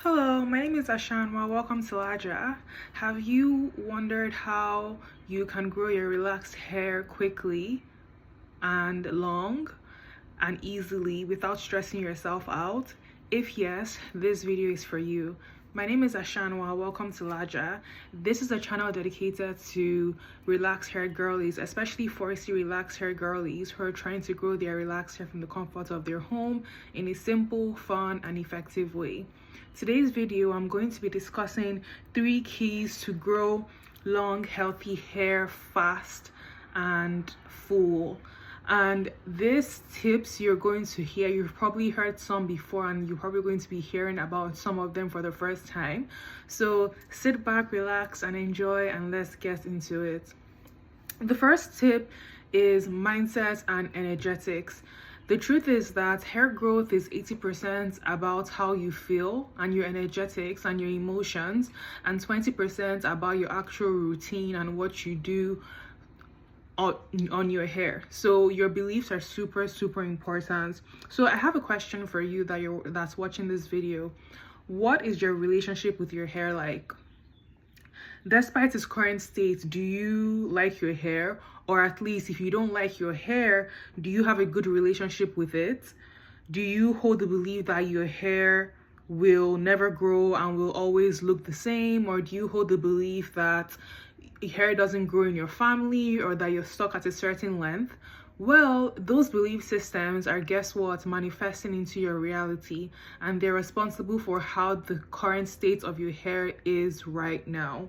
Hello, my name is Ashanwa. Welcome to LAJA. Have you wondered how you can grow your relaxed hair quickly and long and easily without stressing yourself out? If yes, this video is for you. My name is Ashanwa. Welcome to LAJA. This is a channel dedicated to relaxed hair girlies, especially 4C relaxed hair girlies who are trying to grow their relaxed hair from the comfort of their home in a simple, fun, and effective way. Today's video, I'm going to be discussing 3 keys to grow long, healthy hair fast and full. And these tips you're going to hear, you've probably heard some before and you're probably going to be hearing about some of them for the first time. So sit back, relax, and enjoy, and let's get into it. The first tip is mindset and energetics. The truth is that hair growth is 80% about how you feel and your energetics and your emotions, and 20% about your actual routine and what you do on your hair. So your beliefs are super important. So I have a question for you that's watching this video. What is your relationship with your hair like? Despite its current state, do you like your hair? Or at least if you don't like your hair, do you have a good relationship with it? Do you hold the belief that your hair will never grow and will always look the same? Or do you hold the belief that hair doesn't grow in your family or that you're stuck at a certain length? Well, those belief systems are, guess what, manifesting into your reality, and they're responsible for how the current state of your hair is right now.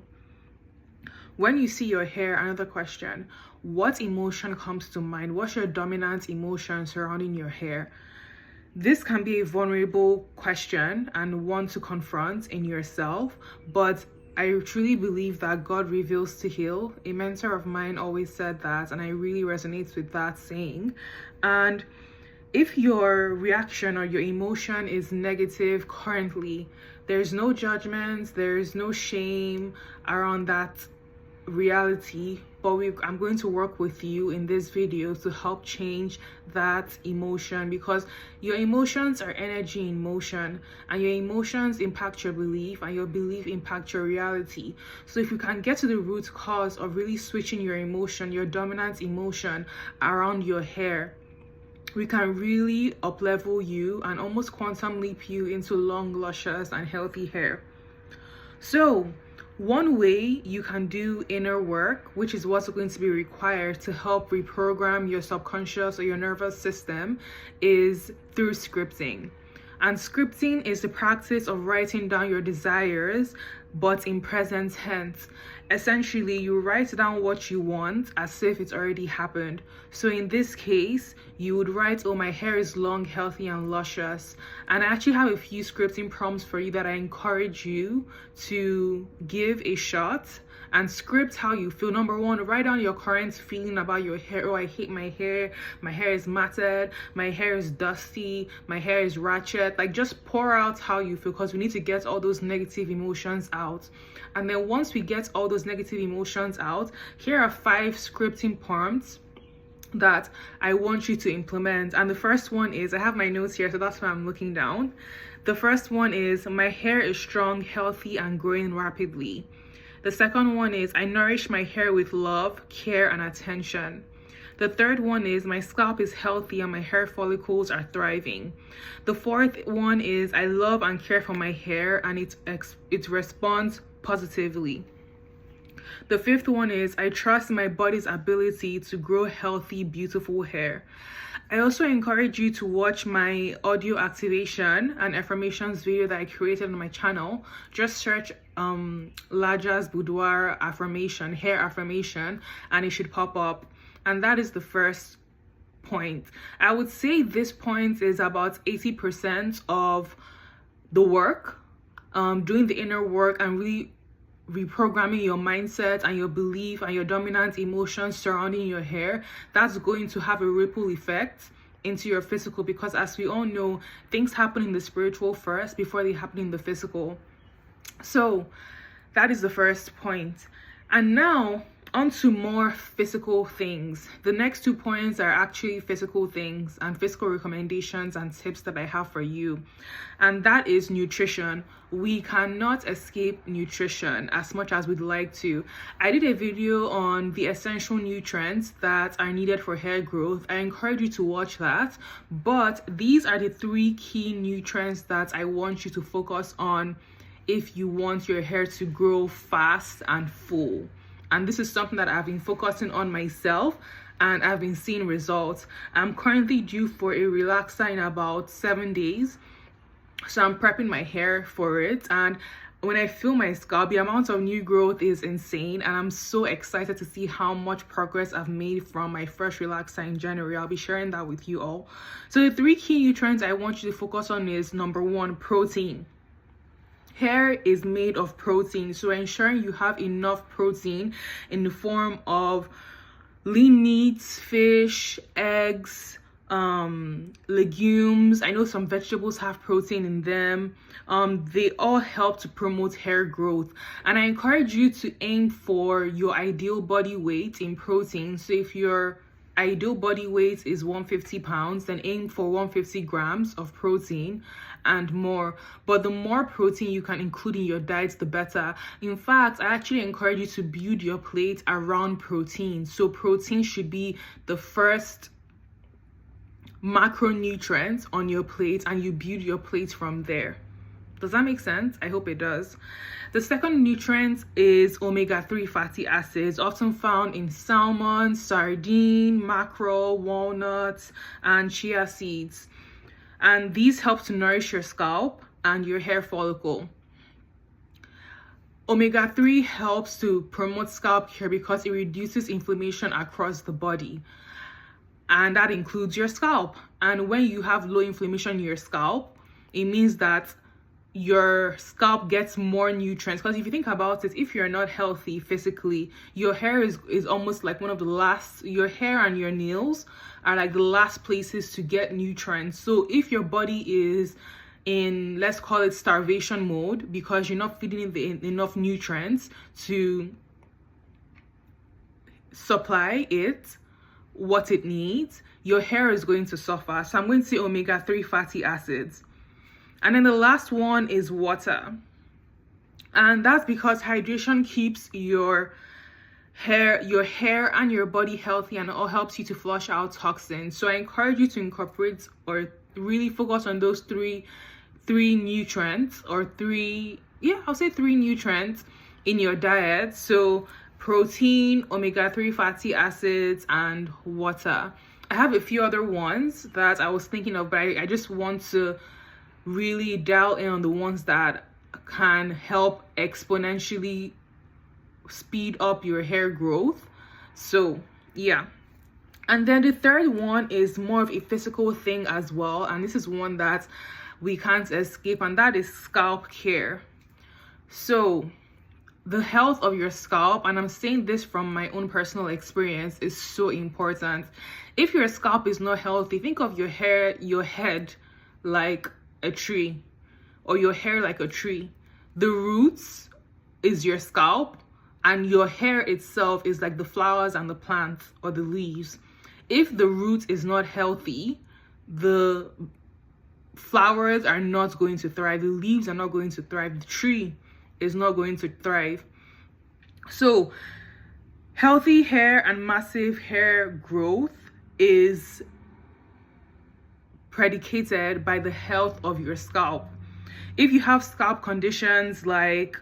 When you see your hair, another question, what emotion comes to mind? What's your dominant emotion surrounding your hair? This can be a vulnerable question and one to confront in yourself, but I truly believe that God reveals to heal. A mentor of mine always said that, and I really resonate with that saying. And if your reaction or your emotion is negative currently, there's no judgment, there's no shame around that reality, but I'm going to work with you in this video to help change that emotion, because your emotions are energy in motion, and your emotions impact your belief, and your belief impact your reality. So if you can get to the root cause of really switching your emotion, your dominant emotion around your hair, we can really up-level you and almost quantum leap you into long, luscious, and healthy hair. So one way you can do inner work, which is what's going to be required to help reprogram your subconscious or your nervous system, is through scripting. And scripting is the practice of writing down your desires, but in present tense. Essentially, you write down what you want as if it's already happened. So in this case, you would write, oh, my hair is long, healthy, and luscious. And I actually have a few scripting prompts for you that I encourage you to give a shot and script how you feel. Number 1, write down your current feeling about your hair. Oh, I hate my hair is matted, my hair is dusty, my hair is ratchet. Like, just pour out how you feel, because we need to get all those negative emotions out. And then once we get all those negative emotions out, here are 5 scripting prompts that I want you to implement. And the first one is, I have my notes here, so that's why I'm looking down. The first one is, my hair is strong, healthy, and growing rapidly. The second one is, I nourish my hair with love, care, and attention. The third one is, my scalp is healthy and my hair follicles are thriving. The fourth one is, I love and care for my hair and it responds positively. The fifth one is, I trust my body's ability to grow healthy, beautiful hair. I also encourage you to watch my audio activation and affirmations video that I created on my channel. Just search LAJA's boudoir affirmation, hair affirmation, and it should pop up. And that is the first point. I would say this point is about 80% of the work, doing the inner work and really reprogramming your mindset and your belief and your dominant emotions surrounding your hair. That's going to have a ripple effect into your physical, because as we all know, things happen in the spiritual first before they happen in the physical. So that is the first point. And now On to more physical things. The next 2 points are actually physical things and physical recommendations and tips that I have for you, and that is nutrition. We cannot escape nutrition as much as we'd like to. I did a video on the essential nutrients that are needed for hair growth. I encourage you to watch that, but these are the 3 key nutrients that I want you to focus on if you want your hair to grow fast and full. And this is something that I've been focusing on myself, and I've been seeing results. I'm currently due for a relaxer in about 7 days, so I'm prepping my hair for it. And when I feel my scalp, the amount of new growth is insane, and I'm so excited to see how much progress I've made from my first relaxer in January. I'll be sharing that with you all. So the 3 key nutrients I want you to focus on is number 1, protein. Hair is made of protein, so ensuring you have enough protein in the form of lean meats, fish, eggs, legumes. I know some vegetables have protein in them. They all help to promote hair growth, and I encourage you to aim for your ideal body weight in protein. So if your ideal body weight is 150 pounds, then aim for 150 grams of protein and more. But the more protein you can include in your diet, the better. In fact, I actually encourage you to build your plate around protein. So protein should be the first macronutrient on your plate, and you build your plate from there. Does that make sense? I hope it does. The second nutrient is omega-3 fatty acids, often found in salmon, sardine, mackerel, walnuts, and chia seeds. And these help to nourish your scalp and your hair follicle. Omega-3 helps to promote scalp care because it reduces inflammation across the body, and that includes your scalp. And when you have low inflammation in your scalp, it means that your scalp gets more nutrients. Because if you think about it, if you're not healthy physically, your hair is almost like one of the last, your hair and your nails are like the last places to get nutrients. So if your body is in, let's call it, starvation mode, because you're not feeding it enough nutrients to supply it what it needs, your hair is going to suffer. So I'm going to say omega-3 fatty acids. And then the last one is water. And that's because hydration keeps your hair and your body healthy, and it all helps you to flush out toxins. So I encourage you to incorporate or really focus on those three nutrients, or three nutrients in your diet. So protein, omega-3 fatty acids, and water. I have a few other ones that I was thinking of, but I just want to really dial in on the ones that can help exponentially speed up your hair growth. So yeah. And then the third one is more of a physical thing as well, and this is one that we can't escape, and that is scalp care. So the health of your scalp, and I'm saying this from my own personal experience, is so important. If your scalp is not healthy, think of your head like a tree, or your hair like a tree. The roots is your scalp, and your hair itself is like the flowers and the plants or the leaves. If the root is not healthy, the flowers are not going to thrive, the leaves are not going to thrive, the tree is not going to thrive. So healthy hair and massive hair growth is predicated by the health of your scalp. If you have scalp conditions like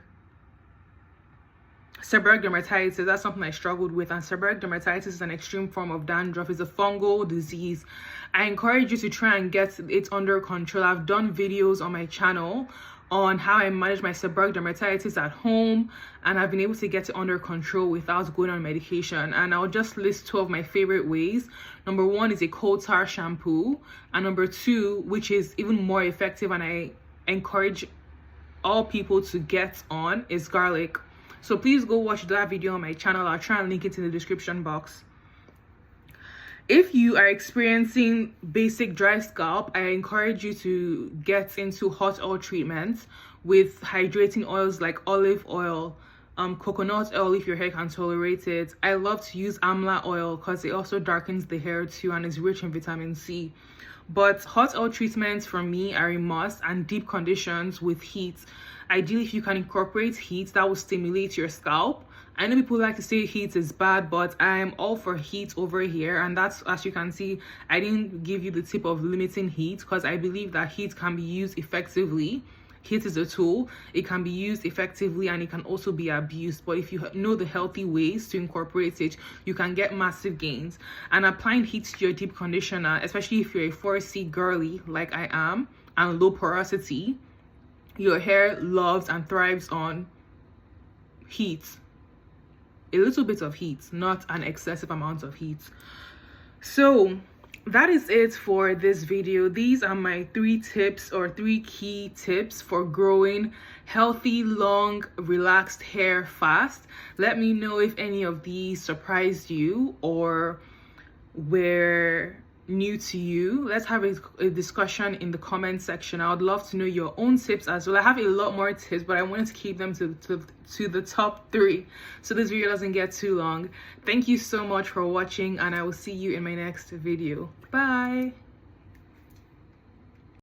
seborrheic dermatitis, that's something I struggled with, and seborrheic dermatitis is an extreme form of dandruff. It's a fungal disease. I encourage you to try and get it under control. I've done videos on my channel on how I manage my seborrheic dermatitis at home, and I've been able to get it under control without going on medication. And I'll just list 2 of my favorite ways. Number 1 is a coal tar shampoo, and number 2, which is even more effective and I encourage all people to get on, is garlic. So please go watch that video on my channel. I'll try and link it in the description box. If you are experiencing basic dry scalp, I encourage you to get into hot oil treatments with hydrating oils like olive oil, coconut oil if your hair can tolerate it. I love to use amla oil because it also darkens the hair too and is rich in vitamin C. But hot oil treatments for me are a must, and deep conditions with heat. Ideally, if you can incorporate heat, that will stimulate your scalp. I know people like to say heat is bad, but I am all for heat over here. And that's, as you can see, I didn't give you the tip of limiting heat because I believe that heat can be used effectively. Heat is a tool. It can be used effectively and it can also be abused. But if you know the healthy ways to incorporate it, you can get massive gains. And applying heat to your deep conditioner, especially if you're a 4C girly like I am and low porosity, your hair loves and thrives on heat. A little bit of heat, not an excessive amount of heat. So that is it for this video. These are my 3 tips, or 3 key tips for growing healthy, long, relaxed hair fast. Let me know if any of these surprised you or were new to you. Let's have a discussion in the comment section. I would love to know your own tips as well. I have a lot more tips, but I wanted to keep them to the top 3 so this video doesn't get too long. Thank you so much for watching, and I will see you in my next video. Bye.